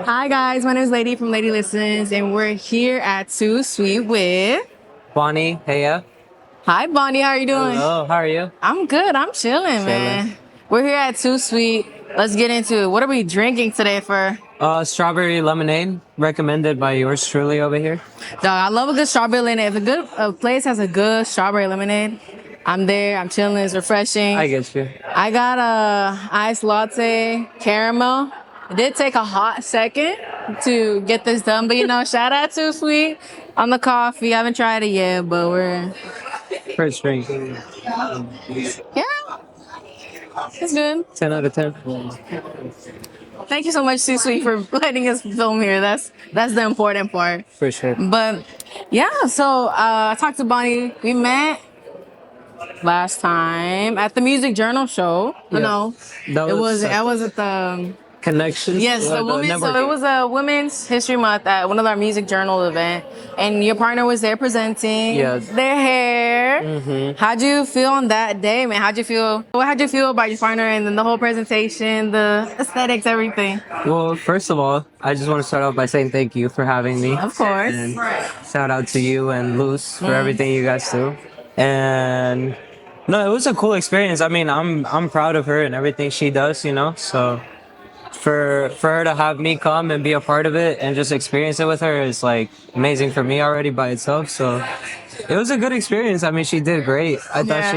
Hi guys, my name is Lady from Lady Listens, and we're here at Too Sweet with bonny.AF. Hi Bonnie, how are you doing? Hello, how are you? I'm good, I'm chilling, man. We're here at Too Sweet. Let's get into it. What are we drinking today for? Strawberry lemonade, recommended by yours truly over here. Dog, I love a good strawberry lemonade. If a place has a good strawberry lemonade, I'm there, I'm chilling, it's refreshing. I get you. I got a iced latte caramel. It did take a hot second to get this done, but shout out to Sweet on the coffee. I haven't tried it yet, but we're First drink. yeah, it's good. 10 out of 10. Thank you so much, Too Sweet, for letting us film here. That's the important part. For sure. But yeah, so I talked to Bonnie. We met last time at the Music Journal show. Yeah. No, That was I was at the Connections. yes, the women's. So it was a Women's History Month at one of our Music Journal event, and your partner was there presenting their hair. Mm-hmm. How'd you feel on that day, man? How'd you feel? How'd you feel about your partner and then the whole presentation, the aesthetics, everything? Well, first of all, I just want to start off by saying thank you for having me. Of course. And shout out to you and Luz for everything you guys do. And no, it was a cool experience. I mean, I'm proud of her and everything she does, so for her to have me come and be a part of it and just experience it with her is like amazing for me already by itself. So it was a good experience. I mean, she did great. I thought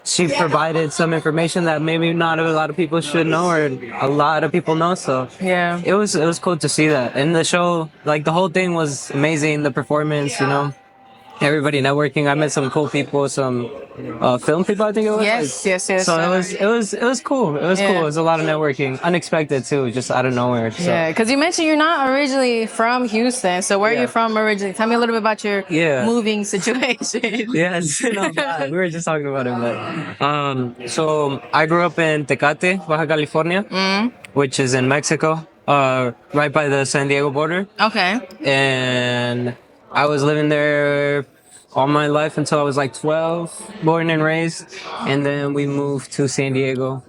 she provided some information that maybe not a lot of people should know or a lot of people know. So Yeah. it was cool to see that. And the show, like the whole thing was amazing. The performance, everybody networking. I met some cool people, some film people, I think it was. Yes. So it was cool. It was cool. It was a lot of networking, unexpected too, just out of nowhere. So. Yeah, because you mentioned you're not originally from Houston. So where are you from originally? Tell me a little bit about your moving situation. Yes, no, we were just talking about it, but so I grew up in Tecate, Baja California, which is in Mexico, right by the San Diego border. Okay. And I was living there all my life until I was like 12, born and raised. And then we moved to San Diego.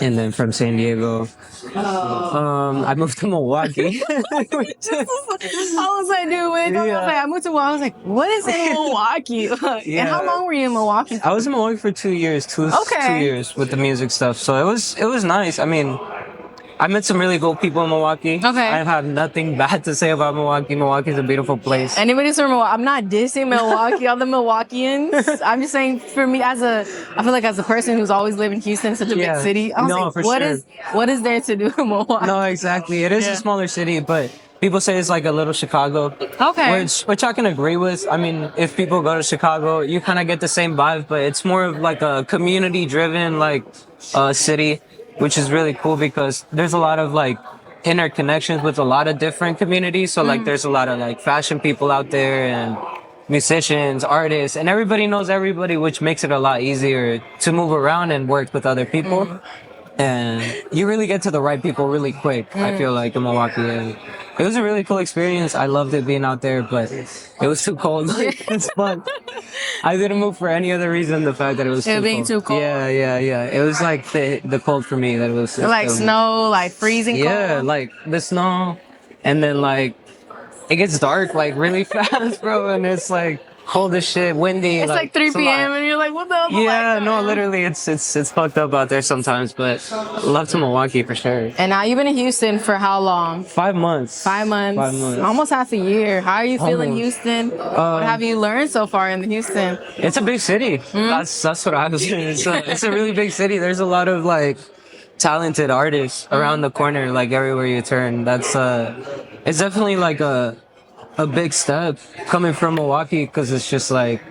And then from San Diego, I moved to Milwaukee. I was like, dude, when I moved to Milwaukee, I was like, what is in Milwaukee? And how long were you in Milwaukee? I was in Milwaukee for 2 years, two years with the music stuff. So it was nice. I mean, I met some really cool people in Milwaukee. Okay. I have nothing bad to say about Milwaukee. Milwaukee's a beautiful place. Anybody's from Milwaukee, I'm not dissing Milwaukee, all the Milwaukeeans. I'm just saying, for me, I feel like as a person who's always lived in Houston, such a big city, I was like, what is there to do in Milwaukee? No, exactly. It is a smaller city, but people say it's like a little Chicago. Okay. Which I can agree with. I mean, if people go to Chicago, you kind of get the same vibe, but it's more of like a community-driven city, which is really cool because there's a lot of like interconnections with a lot of different communities. So like there's a lot of like fashion people out there and musicians, artists, and everybody knows everybody, which makes it a lot easier to move around and work with other people. And you really get to the right people really quick, I feel like, in Milwaukee. And it was a really cool experience. I loved it being out there, but it was too cold. It's fun. I didn't move for any other reason the fact that it was too cold. Yeah. It was like the cold for me that it was. Like snow, like freezing cold? Yeah, like the snow. And then like it gets dark like really fast, bro. And it's like cold as shit, windy. It's like 3 p.m. and you're like, what the hell? Yeah, no, literally, it's fucked up out there sometimes, but love to Milwaukee for sure. And now you've been in Houston for how long? 5 months. 5 months. 5 months. Almost half a year. How are you feeling, Houston? What have you learned so far in Houston? It's a big city. That's what I was saying. It's a really big city. There's a lot of like talented artists around the corner, like everywhere you turn. That's it's definitely like a big step coming from Milwaukee, because it's just like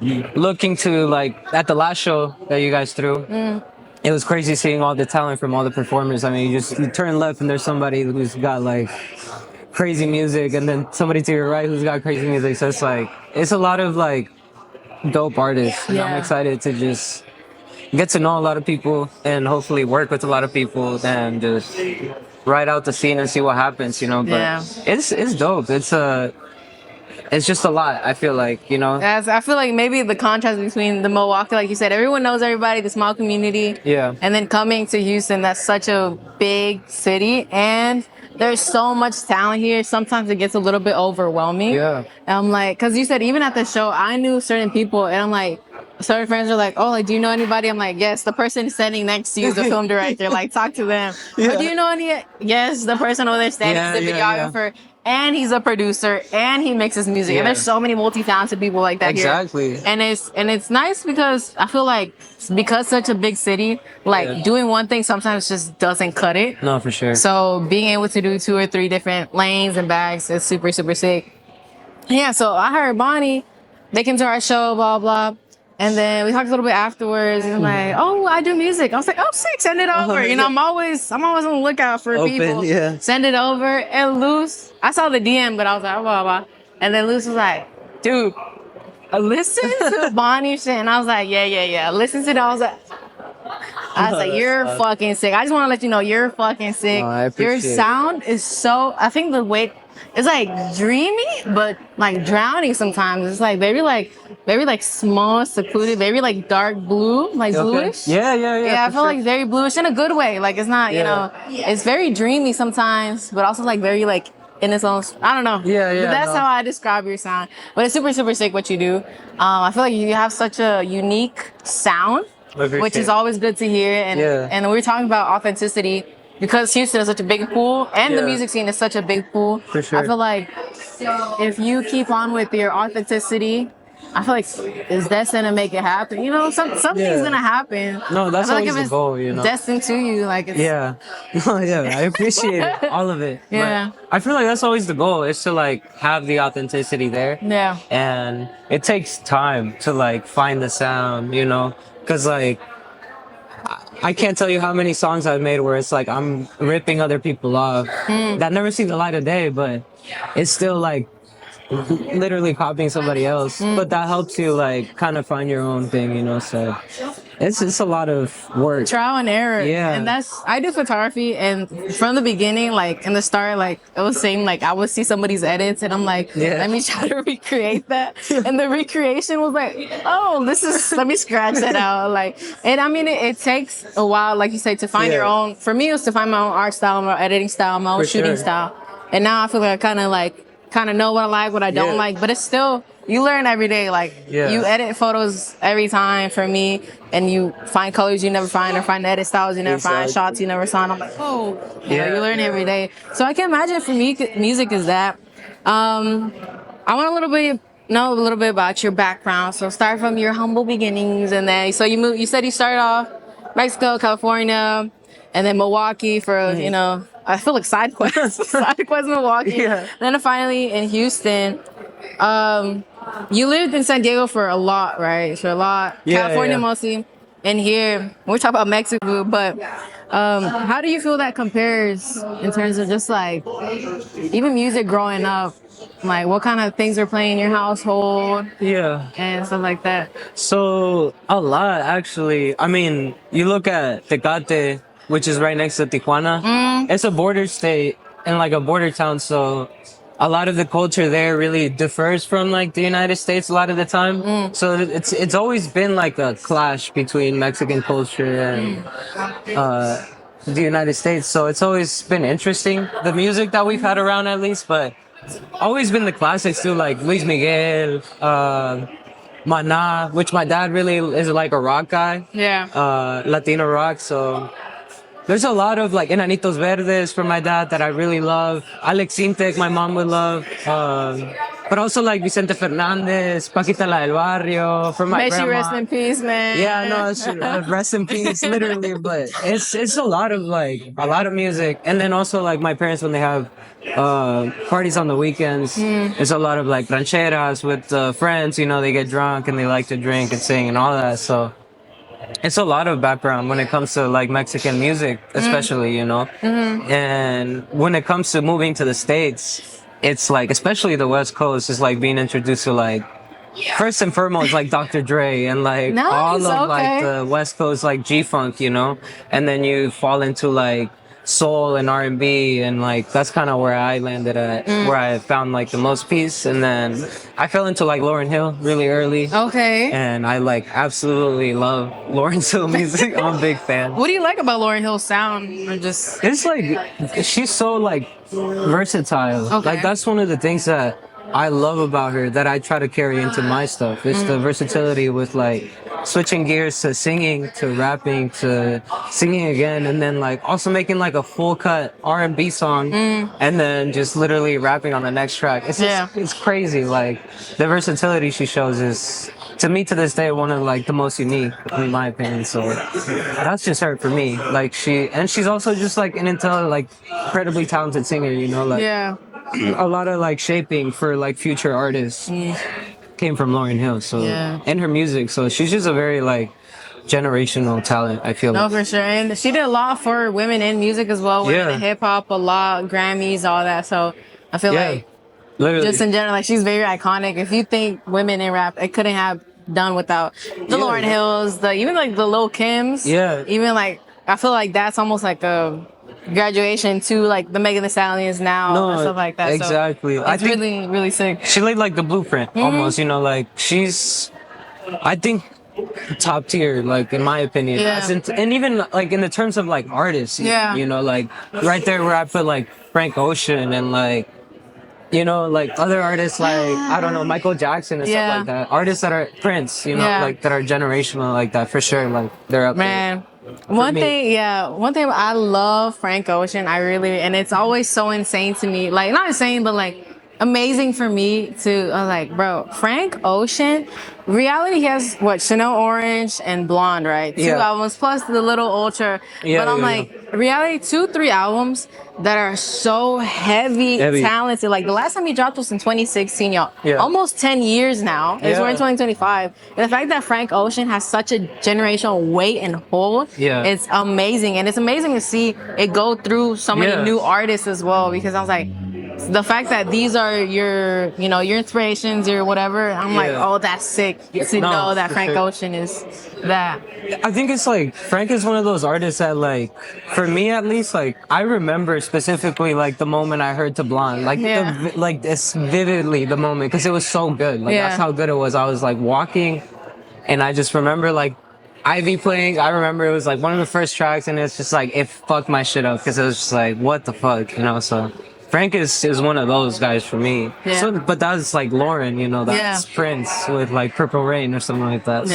looking to like at the last show that you guys threw. It was crazy seeing all the talent from all the performers. I mean, you turn left and there's somebody who's got like crazy music, and then somebody to your right who's got crazy music. So it's a lot of like dope artists. And I'm excited to just get to know a lot of people and hopefully work with a lot of people and just ride out the scene and see what happens, but it's dope. It's just a lot, I feel like, As I feel like maybe the contrast between the Milwaukee, like you said, everyone knows everybody, the small community, and then coming to Houston, that's such a big city, and there's so much talent here. Sometimes it gets a little bit overwhelming. Yeah. And I'm like, because you said even at the show, I knew certain people, and I'm like, certain friends are like, oh, like, do you know anybody? I'm like, yes, the person standing next to you is the film director. Like, talk to them. Yeah. Or do you know any? Yes, the person over there standing Yeah, is the yeah, videographer, and he's a producer, and he mixes music. Yeah. And there's so many multi-talented people like that Exactly. here. And it's nice because I feel like because such a big city, like doing one thing sometimes just doesn't cut it. No, for sure. So being able to do 2 or 3 different lanes and bags is super, super sick. Yeah, so I heard Bonnie, they came to our show, blah, blah. And then we talked a little bit afterwards, and I'm like, oh, I do music. I was like, oh, sick, send it over. You know, I'm always on the lookout for Open, people. yeah. Send it over. And Luce, I saw the DM, but I was like, blah, blah. And then Luce was like, dude, listen to Bonnie shit. And I was like, yeah. Listen to that. I was like, you're fucking sick. I just want to let you know you're fucking sick. Oh, I Your appreciate it. sound is so, I think the way, it's like dreamy, but like drowning sometimes. It's like very small, secluded, very like dark blue, like bluish. Yeah. Yeah, I for feel sure. like very bluish in a good way. Like it's not, you know, it's very dreamy sometimes, but also like very like in its own, I don't know. Yeah, But that's no. how I describe your sound. But it's super, super sick what you do. I feel like you have such a unique sound, Appreciate which is it. always good to hear. And and we're talking about authenticity because Houston is such a big pool, and the Yeah. music scene is such a big pool. For sure. I feel like if you keep on with your authenticity, I feel like it's destined to make it happen. You know, something's gonna happen. No, that's I feel always if the it's goal, you know. destined to you, like it's Yeah. No, yeah, I appreciate it. All of it. But Yeah. I feel like that's always the goal, is to like have the authenticity there. Yeah. And it takes time to like find the sound, you know? Because like, I can't tell you how many songs I've made where it's like I'm ripping other people off that never see the light of day, but it's still like literally copying somebody else. But that helps you like kind of find your own thing, you know? So it's a lot of work. trial and error. Yeah. And I do photography, and from the beginning, like in the start, like it was same, like I would see somebody's edits and I'm like, Yeah. let me try to recreate that. And the recreation was like, oh, let me scratch that out. Like, and I mean, it takes a while, like you say, to find your Yeah. own, for me, it was to find my own art style, my own editing style, my own For shooting sure. style. And now I feel like I kind of know what I like, what I don't Yeah. like, but it's still, you learn every day. Like Yeah. you edit photos every time for me, and you find colors you never find, or find edit styles you never find, Exactly. shots you never saw. And I'm like, oh, Yeah, you learn yeah. every day. So I can imagine for me, music is that. I want know a little bit about your background. So start from your humble beginnings, and then so you moved. You said you started off Mexico, California, and then Milwaukee for you know. I feel like side quests, Milwaukee. Yeah. Then finally in Houston. You lived in San Diego for a lot, right? For a lot. Yeah, California yeah. mostly. And here, we're talking about Mexico, but how do you feel that compares in terms of just like even music growing up? Like what kind of things are playing in your household Yeah. and stuff like that? So a lot, actually. I mean, you look at Tecate, which is right next to Tijuana. It's a border state and like a border town, so a lot of the culture there really differs from like the United States a lot of the time. So it's always been like a clash between Mexican culture and the United States. So it's always been interesting, the music that we've had around at least, but always been the classics too, like Luis Miguel, Maná, which my dad really is like a rock guy. Yeah. Latino rock. So there's a lot of like Enanitos Verdes from my dad that I really love. Alex Intec, my mom would love. But also like Vicente Fernandez, Paquita la del Barrio from my May she grandma. rest in peace, man. Yeah, no, it's, rest in peace, literally. But it's a lot of music, and then also like my parents when they have parties on the weekends, it's a lot of like rancheras with friends. You know, they get drunk and they like to drink and sing and all that. So it's a lot of background when it comes to like Mexican music, especially, you know. And when it comes to moving to the States, it's like, especially the West Coast, is like being introduced to like, first and foremost, like Dr. Dre and like Nice, all of like okay. the West Coast, like G-Funk, you know. And then you fall into like soul and R&B, and like that's kind of where I landed at, where I found like the most peace. And then I fell into like Lauryn Hill really early. Okay. And I like absolutely love Lauryn Hill music. I'm a big fan. What do you like about Lauryn Hill's sound? Or just It's like she's so like versatile. Okay. Like that's one of the things that I love about her that I try to carry into my stuff. It's the versatility with like switching gears to singing to rapping to singing again, and then like also making like a full cut R&B song and then just literally rapping on the next track. It's just, it's crazy. Like the versatility she shows is, to me, to this day, one of like the most unique in my opinion. So that's just her for me. Like she's also just like an incredibly talented singer, you know, like yeah. a lot of like shaping for like future artists came from Lauryn Hill. So and her music. So she's just a very like generational talent, I feel. No, for sure. And she did a lot for women in music as well. Women in hip hop, a lot, Grammys, all that. So I feel like literally, just in general, like she's very iconic. If you think women in rap, it couldn't have done without the Lauryn Hills, even like the Lil Kims. Yeah. Even like I feel like that's almost like a graduation to like the Megan Thee Stallions now and stuff like that. Exactly. So it's really, really sick. She laid like the blueprint almost, you know, like she's, I think, top tier, like in my opinion. And even like in the terms of like artists, you know, like right there where I put like Frank Ocean and like, you know, like other artists like, I don't know, Michael Jackson and stuff like that. Artists that are Prince, you know, like that are generational like that for sure. Like they're up there. One thing I love Frank Ocean. I really, and it's always so insane to me. Like not insane, but like amazing for me to like, bro, Frank Ocean. Reality, he has what, Chanel Orange and Blonde, right? 2 albums plus the Little Ultra. But I'm like, Reality, 2-3 albums that are so heavy, talented. Like the last time he dropped was in 2016, y'all. Almost 10 years now. We're in 2025. And the fact that Frank Ocean has such a generational weight and hold, it's amazing. And it's amazing to see it go through so many new artists as well, because I was like, the fact that these are your, you know, your inspirations or whatever, I'm like, oh, that's sick to know that Frank Ocean is that. I think it's like Frank is one of those artists that like, for me at least, like I remember specifically like the moment I heard To Blonde, like like it's vividly the moment because it was so good. Like that's how good it was. I was like walking, and I just remember like Ivy playing. I remember it was like one of the first tracks, and it's just like it fucked my shit up because it was just like what the fuck, you know. So Frank is one of those guys for me. So, but that's like Lauren, you know, that's Prince with like Purple Rain or something like that.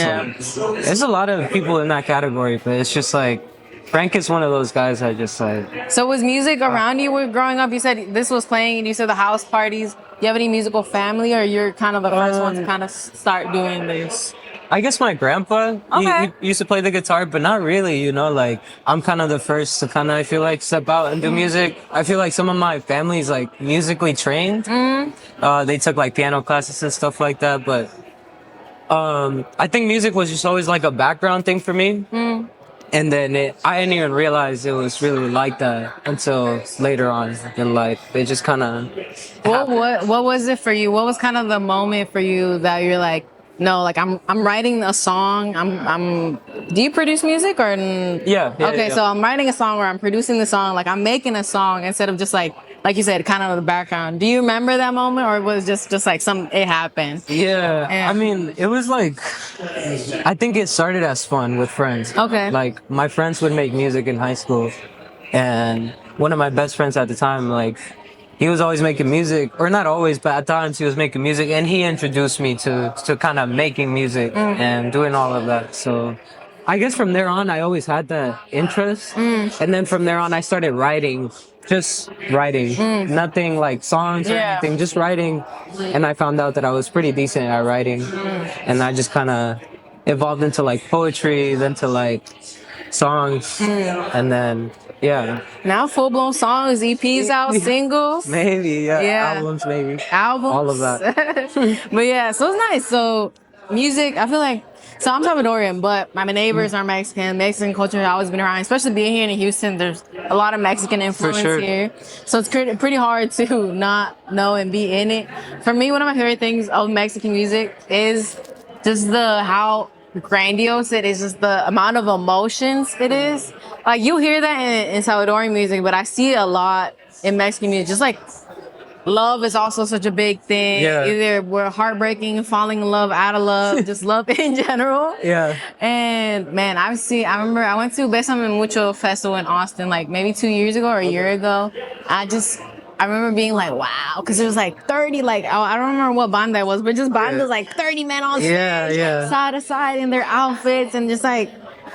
So there's a lot of people in that category, but it's just like Frank is one of those guys I just like. So was music around you growing up? You said this was playing and you said the house parties. Do you have any musical family, or you're kind of the first one to kind of start doing this? I guess my grandpa, he used to play the guitar, but not really, you know, like I'm kind of the first to kind of, I feel like, step out and do music. I feel like some of my family's like musically trained. They took like piano classes and stuff like that, but I think music was just always like a background thing for me. And then I didn't even realize it was really like that until later on in life. It just kind of what was it for you? What was kind of the moment for you that you're like, no, like I'm writing a song. Do you produce music or? So I'm writing a song, or I'm producing the song. Like I'm making a song instead of just like you said, kind of the background. Do you remember that moment, or was it just like it happened? I mean, it was like, I think it started as fun with friends. Like my friends would make music in high school, and one of my best friends at the time, like, he was always making music, or not always, but at times he was making music, and he introduced me to kind of making music and doing all of that. So I guess from there on, I always had that interest. And then from there on, I started writing, just writing, nothing like songs or anything, just writing. And I found out that I was pretty decent at writing. And I just kind of evolved into like poetry, then to like songs, and then now full-blown songs, EPs out, singles, maybe albums, maybe all of that. But so it's nice. So music, I feel like, so I'm Salvadorian, but my neighbors are Mexican culture has always been around, especially being here in Houston. There's a lot of Mexican influence here, so it's pretty hard to not know and be in it. For me, one of my favorite things of Mexican music is just how grandiose it is, just the amount of emotions it is. Like you hear that in Salvadorian music, but I see it a lot in Mexican music. Just like love is also such a big thing. Yeah. Either we're heartbreaking, falling in love, out of love, just love in general. Yeah. And man, I remember I went to Besame Mucho Festival in Austin like maybe 2 years ago or a year ago. I remember being like, wow, because it was like 30, like, I don't remember what band that was, but just band was like 30 men on stage, side to side in their outfits, and just like,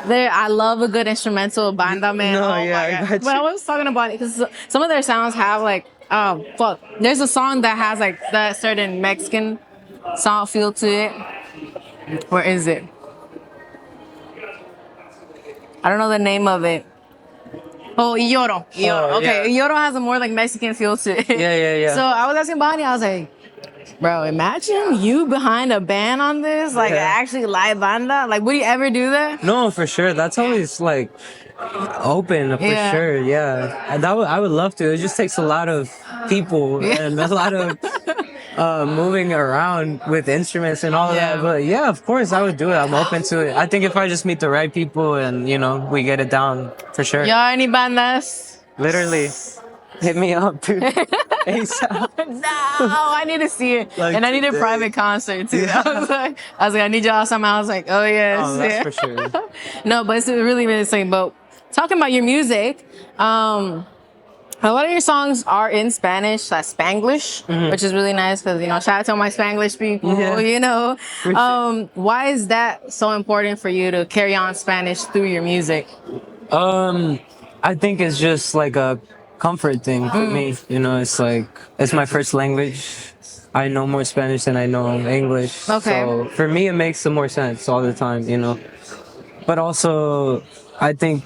I love a good instrumental banda, man. No, oh yeah, my I God. got But I was talking about it because some of their sounds have like, oh, fuck. There's a song that has like that certain Mexican sound feel to it. Where is it? I don't know the name of it. Oh, Lloro. Oh, Okay, yeah. Lloro has a more like Mexican feel to it. Yeah. So I was asking Bonnie, I was like, bro, imagine you behind a band on this, like actually live banda. Like, would you ever do that? No, for sure. That's always like open for sure. Yeah, and I would love to. It just takes a lot of people and a lot of moving around with instruments and all of that. But yeah, of course, I would do it. I'm open to it. I think if I just meet the right people and we get it down for sure. Y'all any bandas? Literally, hit me up, dude. ASAP. No, I need to see it, Like and I need a today. private concert too. I was like, I need y'all somehow. I was like, oh yes, Oh, that's for sure. No, but it's really really exciting. But talking about your music, a lot of your songs are in Spanish, Spanglish, which is really nice because shout out to all my Spanglish people. Yeah. Sure. Why is that so important for you to carry on Spanish through your music? I think it's just like a comfort thing for me. It's like it's my first language. I know more Spanish than I know English. Okay. So for me, it makes some more sense all the time. But also, I think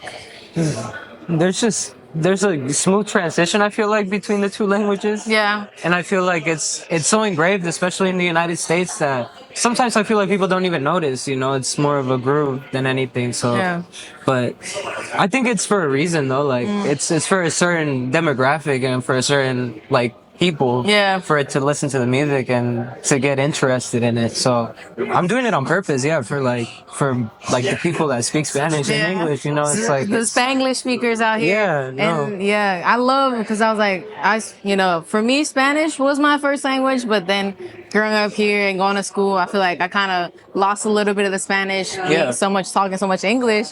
there's a smooth transition, I feel like, between the two languages. Yeah. And I feel like it's so engraved, especially in the United States, that sometimes I feel like people don't even notice. It's more of a groove than anything. So, but I think it's for a reason though. Like it's for a certain demographic and for a certain like people. Yeah. For it to listen to the music and to get interested in it. So I'm doing it on purpose. Yeah. For the people that speak Spanish and English. It's like the Spanglish speakers out here. Yeah. No. And I love it because I was like, for me, Spanish was my first language, but then growing up here and going to school, I feel like I kind of lost a little bit of the Spanish. Yeah. Talking so much English,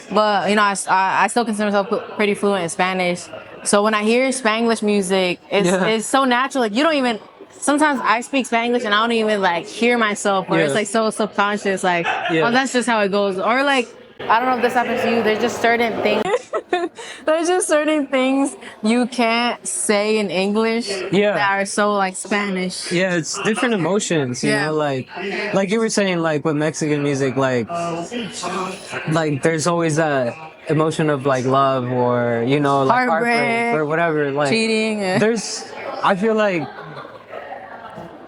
but I still consider myself pretty fluent in Spanish. So when I hear Spanglish music, it's so natural. Like you don't even. Sometimes I speak Spanglish and I don't even like hear myself, or it's like so subconscious. Like, oh, that's just how it goes. Or like, I don't know if this happens to you. There's just certain things. There's just certain things you can't say in English that are so like Spanish. Yeah, it's different emotions, you know, like you were saying, like with Mexican music, like there's always that emotion of like love or like heartbreak or whatever, like cheating. I feel like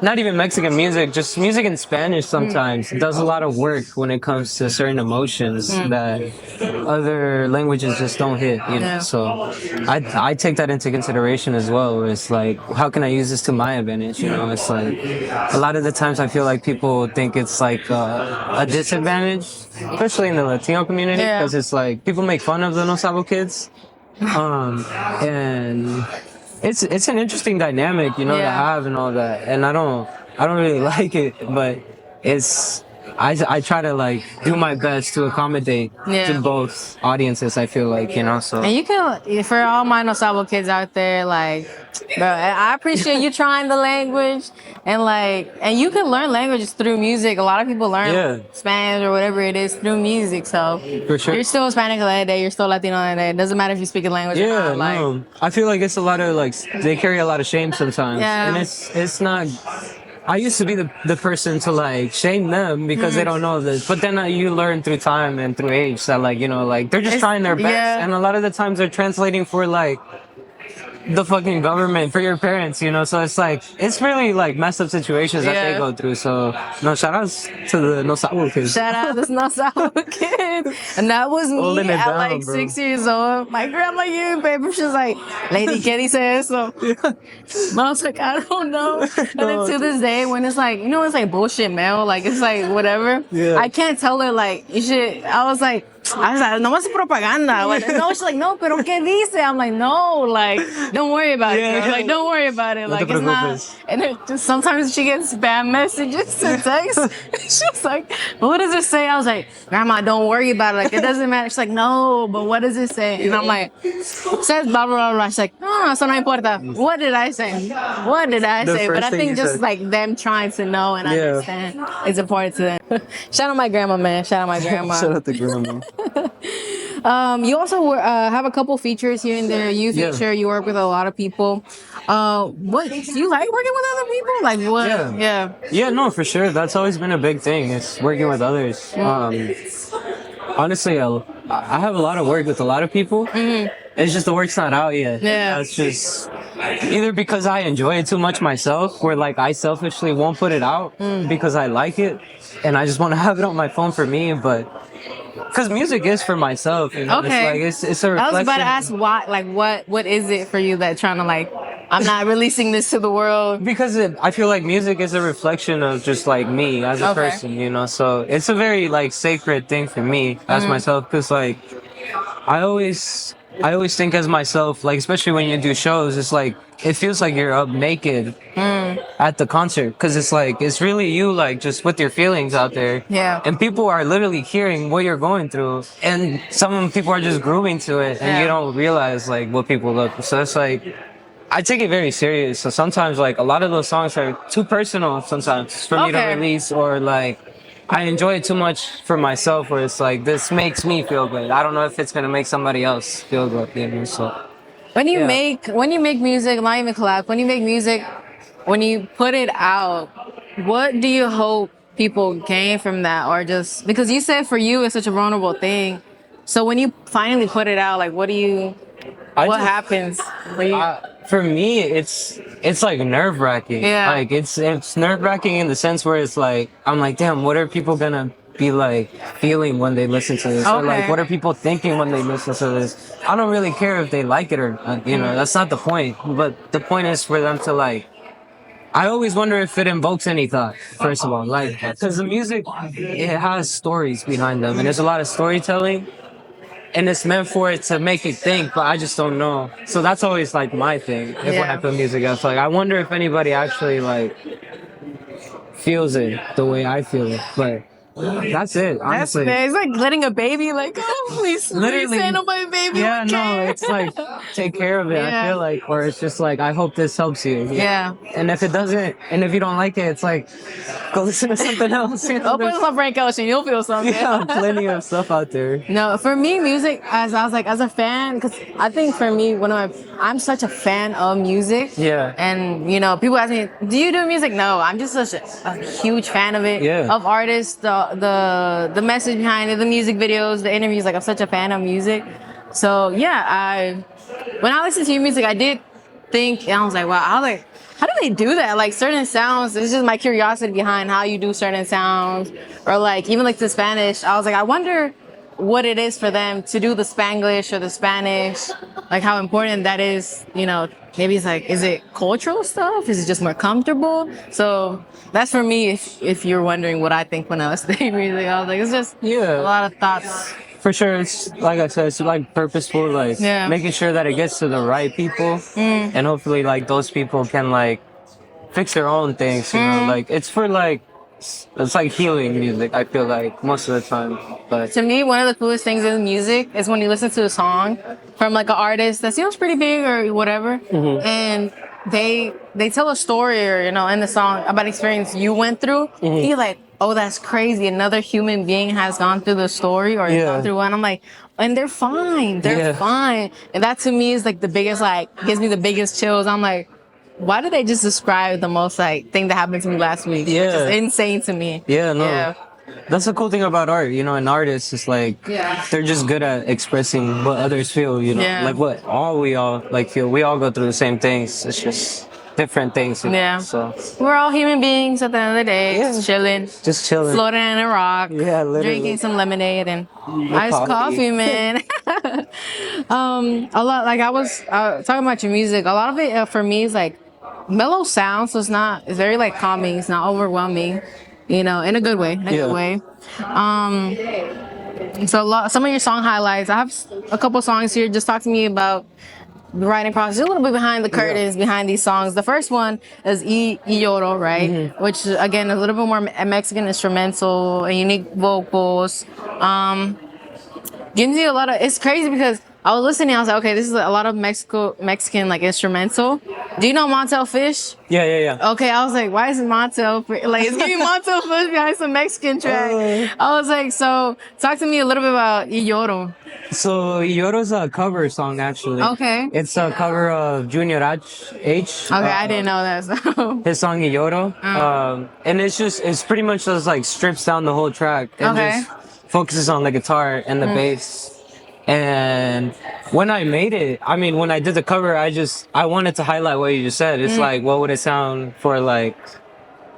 not even Mexican music, just music in Spanish sometimes does a lot of work when it comes to certain emotions that other languages just don't hit, So I take that into consideration as well. It's like, how can I use this to my advantage? It's like a lot of the times I feel like people think it's like a disadvantage, especially in the Latino community, because it's like people make fun of the No Sabo kids. And it's an interesting dynamic, to have and all that. And I don't really like it, but I try to like do my best to accommodate to both audiences. I feel like so. And you can, for all my No Sabo kids out there, like, bro, I appreciate you trying the language and you can learn languages through music. A lot of people learn Spanish or whatever it is through music. So for sure, you're still Hispanic that day, you're still Latino that day. It doesn't matter if you speak a language or not. No. I feel like it's a lot of like they carry a lot of shame sometimes, and it's not. I used to be the person to like shame them because they don't know this, but then you learn through time and through age that like they're just trying their best, and a lot of the times they're translating for like the fucking government, for your parents, you know. So it's like it's really like messed up situations that they go through. So no, shout outs to the No Sabo kids. Shout out to No Sabo kids. And that was me Holding it at down, like bro. 6 years old. My grandma gave me paper. She was like, "Lady, ¿qué dice eso?" And I was like, I don't know. And then to this day, when it's like, you know, it's like bullshit mail, like it's like whatever. Yeah. I can't tell her like you should. I was like, no más propaganda. Like, no, she's like, no, pero qué dice? I'm like, no, like, don't worry about it. Girl. Like, don't worry about it. No Like, te it's not. preocupes. And it just sometimes she gets spam messages and texts. She's like, what does it say? I was like, Grandma, don't worry about it. Like, it doesn't matter. She's like, no, but what does it say? And I'm like, it says blah, blah, blah, blah. She's like, no, eso no importa. What did I say? What did I The say? first But I thing think you just said. like them trying to know and understand is important to them. Shout out my grandma, man. Shout out my grandma. Shout out to grandma. You also have a couple features here and there. You Yeah. feature, you work with a lot of people. What do you like working with other people? Like what? Yeah. Yeah, no, for sure. That's always been a big thing. It's working with others. Honestly, I have a lot of work with a lot of people. It's just the work's not out yet. Yeah. It's just either because I enjoy it too much myself, where like I selfishly won't put it out because I like it, and I just want to have it on my phone for me. But because music is for myself, you know. Okay. It's like it's a reflection. I was about to ask why. Like what is it for you that trying to like? I'm not releasing this to the world. Because I feel like music is a reflection of just like me as a person, you know. So it's a very like sacred thing for me as myself. Because like I always think as myself, like especially when you do shows, it's like it feels like you're up naked at the concert because it's like it's really you, like just with your feelings out there. Yeah. And people are literally hearing what you're going through, and some people are just grooving to it, and you don't realize like what people go through. So it's like I take it very serious. So sometimes like a lot of those songs are too personal sometimes for me to release, or like I enjoy it too much for myself where it's like this makes me feel good. I don't know if it's gonna make somebody else feel good, you know. So when you make music, not even collab, when you make music, when you put it out, what do you hope people gain from that? Or just because you said for you it's such a vulnerable thing. So when you finally put it out, like what happens when you for me, it's like nerve wracking. Yeah. Like it's nerve wracking in the sense where it's like I'm like, damn, what are people gonna be like feeling when they listen to this? Or like, what are people thinking when they listen to this? I don't really care if they like it or not, you know. That's not the point. But the point is for them to like. I always wonder if it invokes any thought. First of all, like because the music, it has stories behind them, and there's a lot of storytelling. And it's meant for it to make you think, but I just don't know. So that's always like my thing. If when I put music out, so like I wonder if anybody actually like feels it the way I feel it. But that's it, honestly. It's like letting a baby, like, oh, please handle my baby. Yeah, no, it's like take care of it. I feel like, or it's just like I hope this helps you. Yeah. And if it doesn't, and if you don't like it, it's like go listen to something else. You know? Open some Frank Ocean, you'll feel something. Yeah, plenty of stuff out there. No, for me, music, as a fan, because I think for me, I'm such a fan of music. Yeah. And, you know, people ask me, do you do music? No, I'm just such a huge fan of it. Yeah. Of artists, the message behind it, the music videos, the interviews. Like, I'm such a fan of music. So, yeah, when I listened to your music, I did think, and I was like, wow, how do they do that? Like certain sounds, it's just my curiosity behind how you do certain sounds. Or like, even like the Spanish, I was like, I wonder what it is for them to do the Spanglish or the Spanish, like how important that is, you know, maybe it's like, is it cultural stuff? Is it just more comfortable? So that's for me, if you're wondering what I think when I listen to music, I was like, it's just a lot of thoughts. For sure, it's like I said, it's like purposeful, like making sure that it gets to the right people, and hopefully like those people can like fix their own things, you know, like it's for like, it's like healing music, I feel like most of the time. But to me, one of the coolest things in music is when you listen to a song from like an artist that feels pretty big or whatever, and they tell a story, or you know, in the song about an experience you went through, and you're like, oh, that's crazy. Another human being has gone through the story or gone through one. I'm like, and they're fine. They're fine. And that to me is like the biggest, like, gives me the biggest chills. I'm like, why did they just describe the most like thing that happened to me last week? Yeah. It's just insane to me. Yeah, no. Yeah. That's the cool thing about art. You know, an artist is like they're just good at expressing what others feel. You know, Yeah. like what we all like feel. We all go through the same things. It's just different things. You know? Yeah. So We're all human beings at the end of the day. Just chilling. just chilling. Floating in a rock. Yeah, literally. Drinking some lemonade and iced coffee, man. A lot, like I was talking about your music, a lot of it for me is like mellow sound, so it's very like calming, it's not overwhelming, you know, in a good way, good way. So some of your song highlights, I have a couple songs here. Just talk to me about the writing process, a little bit behind the curtains, behind these songs. The first one is Y Lloro, right? Which again, a little bit more Mexican instrumental and unique vocals. Gives you a lot of, it's crazy because I was listening, I was like, okay, this is a lot of Mexican like instrumental. Do you know Montel Fish? Yeah. Okay, I was like, why is it Montel? Like, it's giving Montel Fish behind some Mexican track. I was like, so talk to me a little bit about Y Lloro. So Yoro's a cover song actually. Okay. It's a cover of Junior H. Okay, I didn't know that. So. His song Yoro. And it's pretty much just like strips down the whole track and just focuses on the guitar and the bass. And when I made it, I mean, when I did the cover, I wanted to highlight what you just said. It's like, what would it sound for like,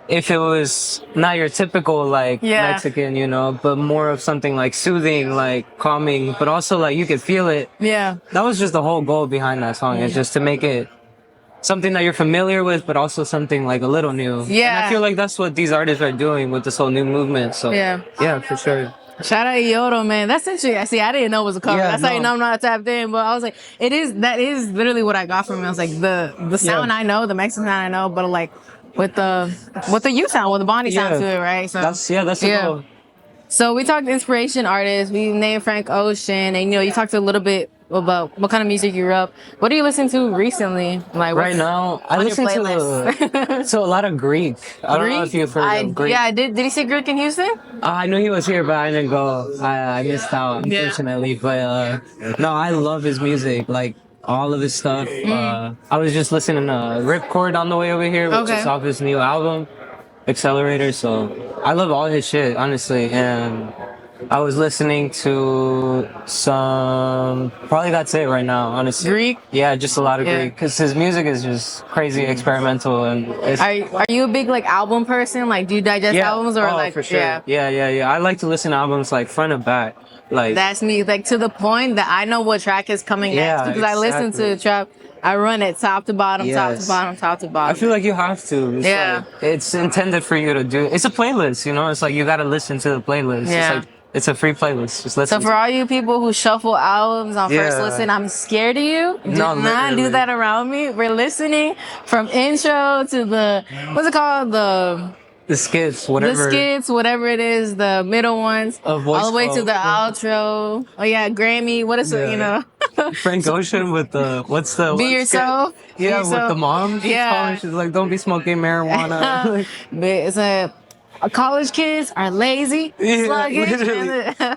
if it was not your typical like Mexican, you know, but more of something like soothing, like calming, but also like you could feel it. Yeah. That was just the whole goal behind that song. It's just to make it something that you're familiar with, but also something like a little new. Yeah. And I feel like that's what these artists are doing with this whole new movement. So yeah, for sure. Shout out Yodo, man. That's interesting. See, I didn't know it was a cover. That's how you know I'm not tapped in. But I was like, that is literally what I got from it. I was like, the sound I know, the Mexican sound I know, but like with the U sound, with the Bonnie sound to it, right? So that's the goal. So we talked inspiration artists. We named Frank Ocean, and you know, you talked a little bit about what kind of music you grew up. What do you listen to recently? Like right now, I listen to a lot of Greek. I don't know if you've heard of Greek. Yeah, did he see Greek in Houston? I knew he was here, but I didn't go. I missed out, unfortunately. But no, I love his music. Like all of his stuff. I was just listening to Ripcord on the way over here, which is off his new album, Accelerator. So I love all his shit, honestly. And I was listening to some, probably that's it right now, honestly. Greek? Yeah, just a lot of Greek, because his music is just crazy experimental. And are you a big like album person? Like, do you digest albums or like? For sure. Yeah. I like to listen to albums like front and back. Like that's me, like to the point that I know what track is coming next because I listen to the trap. I run it top to bottom, top to bottom, top to bottom. I feel like you have to. It's like, it's intended for you to do. It's a playlist, you know. It's like you gotta listen to the playlist. Yeah. It's like it's a free playlist. Just listen. So for all you people who shuffle albums on first listen, I'm scared of you. Do not do that around me. We're listening from intro to the what's it called, the skits, whatever. The skits, whatever it is, the middle ones, all the way to the outro. Oh yeah, Grammy. What is it? You know. Frank Ocean with the Be yourself. Yeah, with the mom. She's like, don't be smoking marijuana. It's college kids are lazy, sluggish.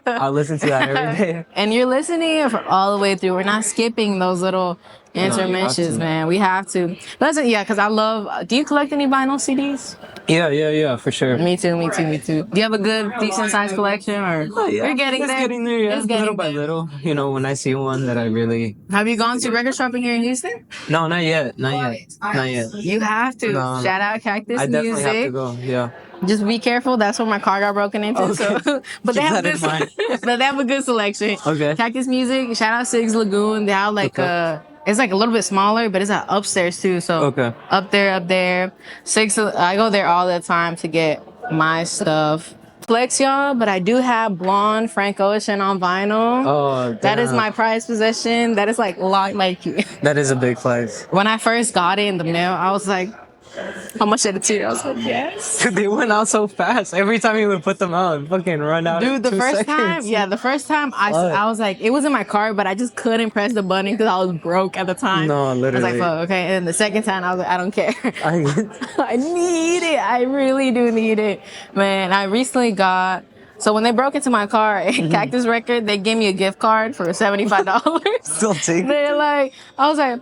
I listen to that every day. And you're listening all the way through. We're not skipping those little intermissions, man. We have to. Listen, because I love. Do you collect any vinyl CDs? Yeah, for sure. Me too. Do you have a good, decent sized collection, or you're getting there? Getting there, yeah. Little by little. You know, when I see one that I really. Have you gone to record shopping here in Houston? No, not yet. You have to. No. Shout out Cactus Music. I definitely have to go. Yeah. Just be careful. That's where my car got broken into. Okay. So, but they have a good selection. Okay. Cactus Music. Shout out Sig's Lagoon. They have like it's like a little bit smaller, but it's upstairs too. So up there. Six. I go there all the time to get my stuff. Flex, y'all, but I do have Blonde Frank Ocean on vinyl. Oh, damn. That is my prized possession. That is like that is a big flex. When I first got it in the mail, I was like, how much did it to you? I was like, yes. Dude, they went out so fast. Every time you would put them out, fucking run out. Dude, the first time I was like, it was in my car, but I just couldn't press the button because I was broke at the time. No, literally. I was like, fuck, okay. And the second time, I was like, I don't care. I need it. I really do need it. Man, I recently got. So when they broke into my car at Cactus Record, they gave me a gift card for $75. Still take it. They're like, I was like,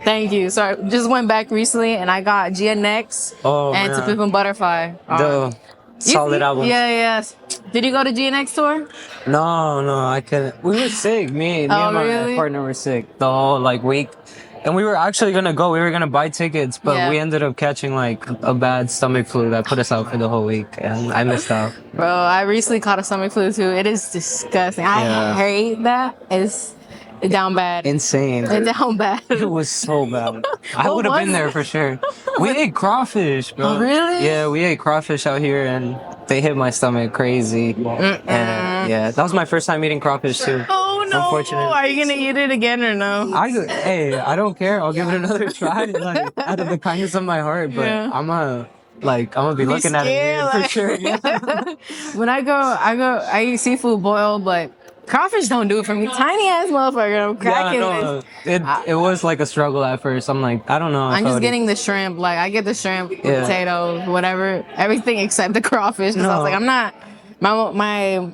thank you. So I just went back recently and I got Gia Next and To Pimp a Butterfly. Solid album. Yeah. Did you go to GNX tour? No, I couldn't. We were sick. Me Oh, and my really? partner were sick the whole like week. And we were actually gonna go. We were gonna buy tickets, but Yeah. we ended up catching like a bad stomach flu that put us out for the whole week, and I missed out. Bro, I recently caught a stomach flu too. It is disgusting. I Yeah. hate that. It's down bad. Insane. It's down bad. It was so bad. I What would have been was there it? for sure. We ate crawfish, bro. Oh, really? Yeah, we ate crawfish out here, and they hit my stomach crazy. And yeah, that was my first time eating crawfish too. Oh no! Unfortunate. Are you gonna eat it again or no? Hey, I don't care. I'll give it another try, like out of the kindness of my heart. But Yeah. I'm gonna be looking at it scared, weird for like- sure. Yeah. When I eat seafood boiled, but crawfish don't do it for me. Tiny ass motherfucker. I'm cracking no, this. it was like a struggle at first. I'm like, I don't know. I'm just getting the shrimp. Like I get the shrimp, Yeah. potatoes, whatever, everything except the crawfish. Because I was No. like, I'm not. My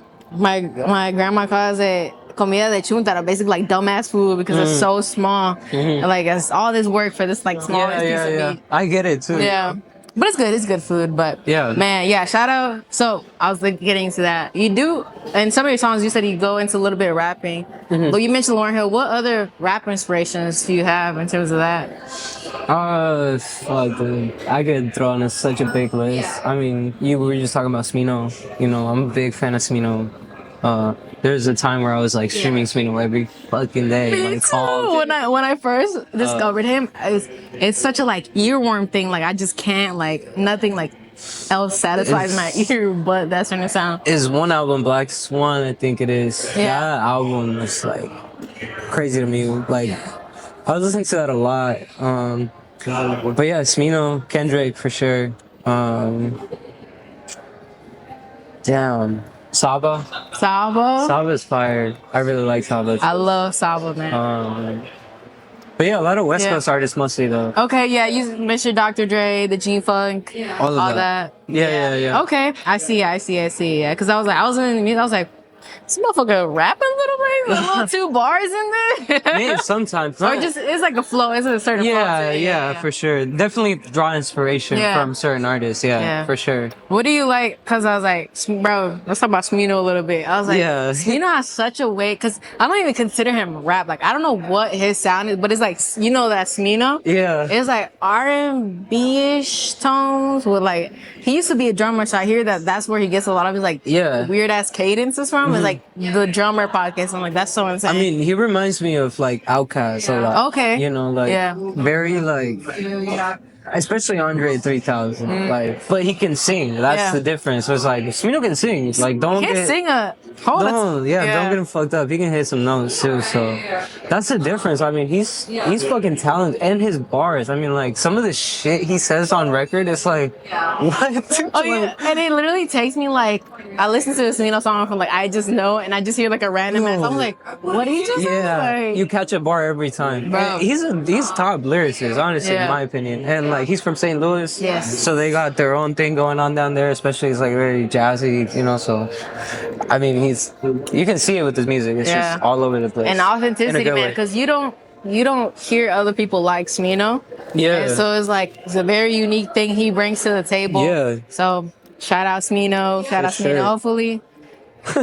grandma calls it comida de chuntara, basically like dumbass food because it's so small. And, like it's all this work for this like small piece of meat. I get it too. Yeah. But it's good. It's good food. But Yeah. man, yeah. Shout out. So I was like getting to that. You do in some of your songs. You said you go into a little bit of rapping. But you mentioned Lauryn Hill. What other rap inspirations do you have in terms of that? Fuck, dude. I could throw on such a big list. I mean, we were just talking about Smino. You know, I'm a big fan of Smino. There's a time where I was like streaming Smino every fucking day. Me like, too. all day. When I first discovered him, it's such a like earworm thing. Like I just can't like nothing like else satisfies my ear but that certain sound. Is one album, Black Swan, I think it is. Yeah. That album was like crazy to me. Like I was listening to that a lot. But yeah, Smino, Kendrick for sure. Damn. Saba. Saba. Saba's fired. I really like Saba. I love Saba, man. But yeah, a lot of West Yeah. Coast artists mostly though. Okay, yeah, you mentioned Dr. Dre, the G Funk, All of all that. that. Yeah. Okay, I see. Yeah, because I was in the music. I was like, this motherfucker rapping a little bit, a little 2 bars in there. Maybe sometimes. Or just it's like a flow. It's a certain flow. Yeah, to it. yeah, for sure. Definitely draw inspiration Yeah. from certain artists. Yeah, Yeah. for sure. What do you like? Because I was like, bro, let's talk about Smino a little bit. I was like, Yeah. Smino has such a way, because I don't even consider him rap. Like, I don't know what his sound is, but it's like, you know that Smino? Yeah. It's like R&B-ish tones with like, he used to be a drummer, so I hear that that's where he gets a lot of his like Yeah. weird ass cadences from. It's like the drummer podcast. I'm like, that's so insane. I mean, he reminds me of like Outkast a lot. Okay. You know, like Yeah. very like, especially Andre 3000. Like, but he can sing. That's Yeah. the difference. So it's like Smino can sing. Like, don't he can't get. sing a whole Don't get him fucked up. He can hit some notes too. So that's the difference. I mean, he's fucking talented, and his bars. I mean, like some of the shit he says on record, it's like, what? Oh yeah, and it literally takes me like I listen to a Smino song from like I just know, and I just hear like a random ass. I'm like, what did he just say? Yeah, Like, you catch a bar every time. Bro. He's top lyricist, honestly, Yeah. in my opinion. And like he's from St. Louis, Yes. so they got their own thing going on down there. Especially it's like very jazzy, you know. So, I mean, you can see it with his music. It's Yeah. just all over the place. and In a authenticity, good man, way. because you don't hear other people like Smino. Yeah. And so it's a very unique thing he brings to the table. Yeah. So shout out Smino. Shout out For Smino. sure.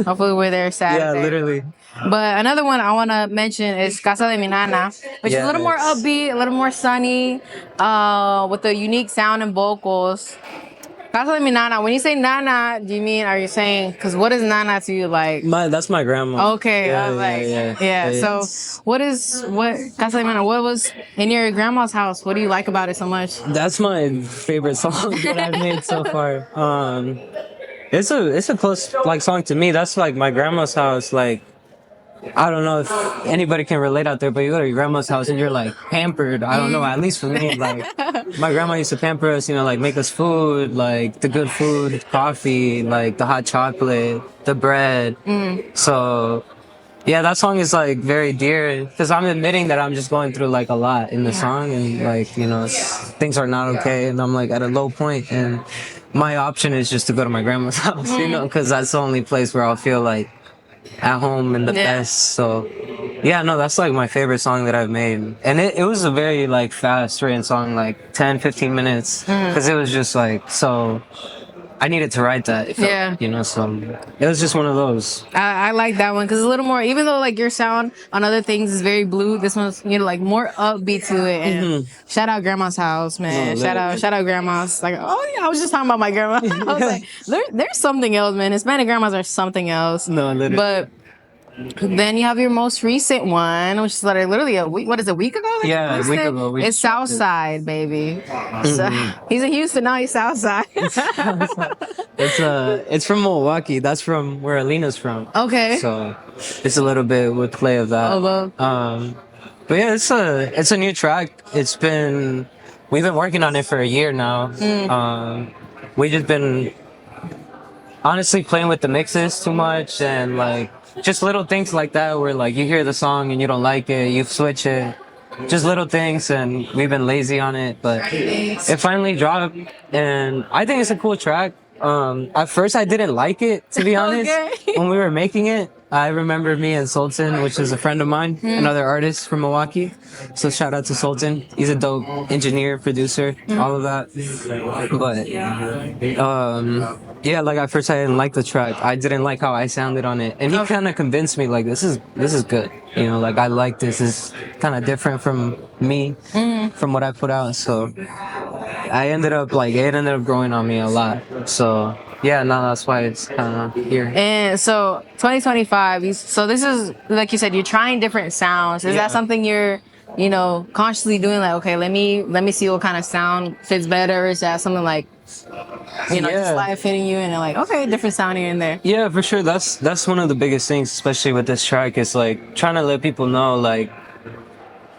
Hopefully we're there Saturday. Yeah, literally. But another one I want to mention is Casa de Mi Nana, which is a little more Yes. upbeat, a little more sunny, with a unique sound and vocals. Casa de Mi Nana. When you say Nana, are you saying? Because what is Nana to you like? That's my grandma. Okay, I was like, yeah. So, what Casa de Mi Nana? What was in your grandma's house? What do you like about it so much? That's my favorite song that I've made so far. It's a close like song to me. That's like my grandma's house. Like I don't know if anybody can relate out there, but you go to your grandma's house and you're like pampered. I don't know. At least for me, like my grandma used to pamper us. You know, like make us food, like the good food, coffee, like the hot chocolate, the bread. So. Yeah, that song is like very dear because I'm admitting that I'm just going through like a lot in the song and like, you know, things are not okay and I'm like at a low point and my option is just to go to my grandma's house, you know, because that's the only place where I'll feel like at home and the best. So yeah, no, that's like my favorite song that I've made. And it was a very like fast written song, like 10, 15 minutes because it was just like so I needed to write that. Yeah. You know, so it was just one of those. I like that one because it's a little more, even though like your sound on other things is very blue, this one's, you know, like more upbeat to it. And shout out grandma's house, man. Oh, Shout out grandma's. Like, oh yeah, I was just talking about my grandma. I was like, there's something else, man. Hispanic grandmas are something else. No, literally. But then you have your most recent one, which is like literally a week. What is it, a week ago? Yeah, a week ago. It's Southside, baby. So, he's in Houston now. He's Southside. It's from Milwaukee. That's from where Alina's from. Okay. So it's a little bit with play of that. But yeah, it's a new track. We've been working on it for a year now. We've just been honestly playing with the mixes too much and like just little things like that where like you hear the song and you don't like it, you switch it. Just little things, and we've been lazy on it, but it finally dropped, and I think it's a cool track. At first I didn't like it, to be honest. When we were making it, I remember me and Sultan, which is a friend of mine, another artist from Milwaukee. So shout out to Sultan. He's a dope engineer, producer, all of that. But yeah, like at first I didn't like the track. I didn't like how I sounded on it, and he kind of convinced me like this is good. You know, like I like this. Is kind of different from me, from what I put out. So it ended up growing on me a lot. So yeah, no, that's why it's kind of here. And so 2025, so this is, like you said, you're trying different sounds. Is that something you're, you know, consciously doing? Like, okay, let me see what kind of sound fits better. Is that something like, you know, just live hitting you and like, okay, different sound here and there? Yeah, for sure. That's one of the biggest things, especially with this track, is like trying to let people know, like,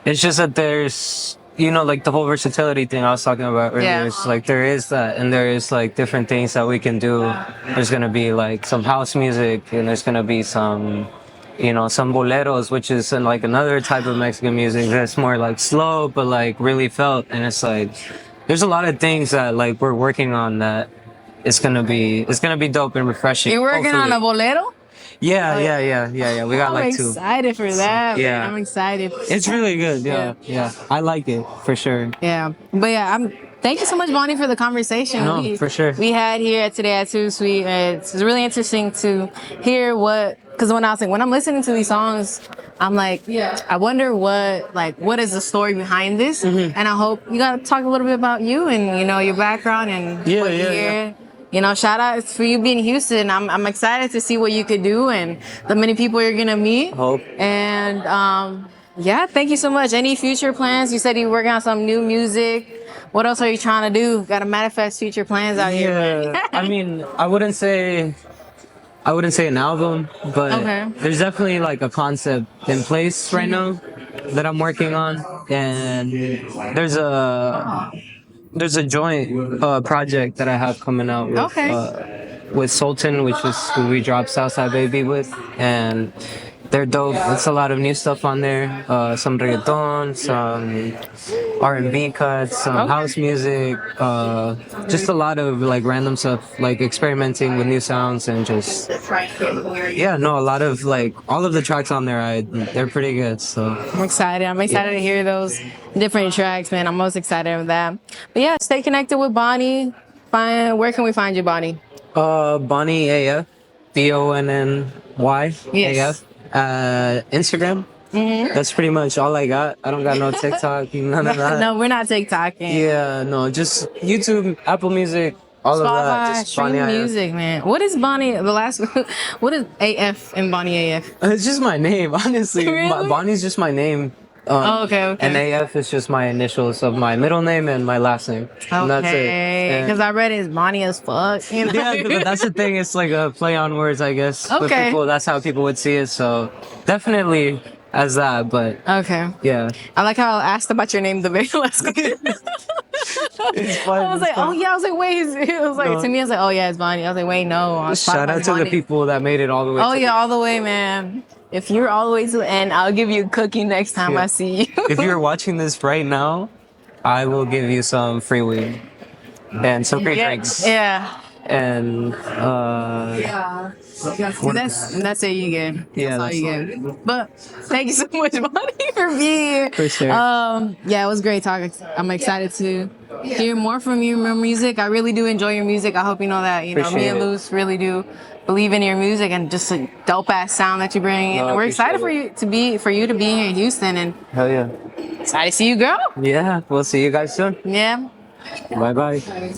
it's just that there's, you know, like the whole versatility thing I was talking about earlier. Yeah. It's like there is that, and there is like different things that we can do. There's gonna be like some house music, and there's gonna be some, you know, some boleros, which is like another type of Mexican music that's more like slow, but like really felt. And it's like there's a lot of things that like we're working on that it's gonna be dope and refreshing. You're working on a bolero? Yeah. We got like two. I'm excited for that. Yeah. Man. I'm excited. It's really good. Yeah. I like it for sure. Yeah. But yeah, thank you so much, Bonnie, for the conversation. No, for sure. We had here today at Too Sweet. It's really interesting to hear because when I'm listening to these songs, I'm like, I wonder what is the story behind this? And I hope you got to talk a little bit about you and, you know, your background and what you hear. You know, shout out for you being in Houston. I'm excited to see what you could do and the many people you're gonna meet. Hope. And yeah, thank you so much. Any future plans? You said you're working on some new music. What else are you trying to do? Got to manifest future plans out here. Yeah, I mean, I wouldn't say an album, but there's definitely like a concept in place right now that I'm working on, and there's a joint project that I have coming out with Sultan, which is who we dropped Southside Baby with, and they're dope. It's a lot of new stuff on there, some reggaeton, some R&B cuts, some house music, just a lot of like random stuff, like experimenting with new sounds and just a lot of like all of the tracks on there. They're pretty good. So I'm excited. To hear those different tracks, man. I'm most excited with that. But yeah, stay connected with Bonnie. Where can we find you, Bonnie? bonny.AF, BONNY AF. Instagram. That's pretty much all I got. I don't got no TikTok, none of that. No, we're not TikToking. Yeah, no, just YouTube, Apple Music, all of that. Just stream music, man. What is Bonnie? What is AF and bonny.AF? It's just my name, honestly. Really? Bonnie's just my name. Okay. And AF is just my initials of my middle name and my last name. And that's it. Because I read it's Bonnie as fuck. You know? Yeah, but that's the thing. It's like a play on words, I guess. With people, that's how people would see it. So definitely as that, but yeah. I like how I asked about your name the very last question. I was like, wait. It was like, to me, I was like, oh yeah, it's Bonnie. I was like, wait, no. Shout out to the people that made it all the way. Oh yeah, all the way, man. If you're all the way to the end, I'll give you a cookie next time I see you. If you're watching this right now, I will give you some free weed and some free drinks. Yeah. And That's it. You get. Yeah, That's all that's you get. But thank you so much, Bonnie, for being here. For sure. Yeah, it was great talking. I'm excited to hear more from you, your music. I really do enjoy your music. I hope you know that. You know, me Appreciate and it. Luz really do believe in your music and just a dope ass sound that you bring. No, And I we're excited appreciate for you to be here in Houston, and Hell yeah. excited to see you, girl. Yeah, we'll see you guys soon. Yeah. Bye bye.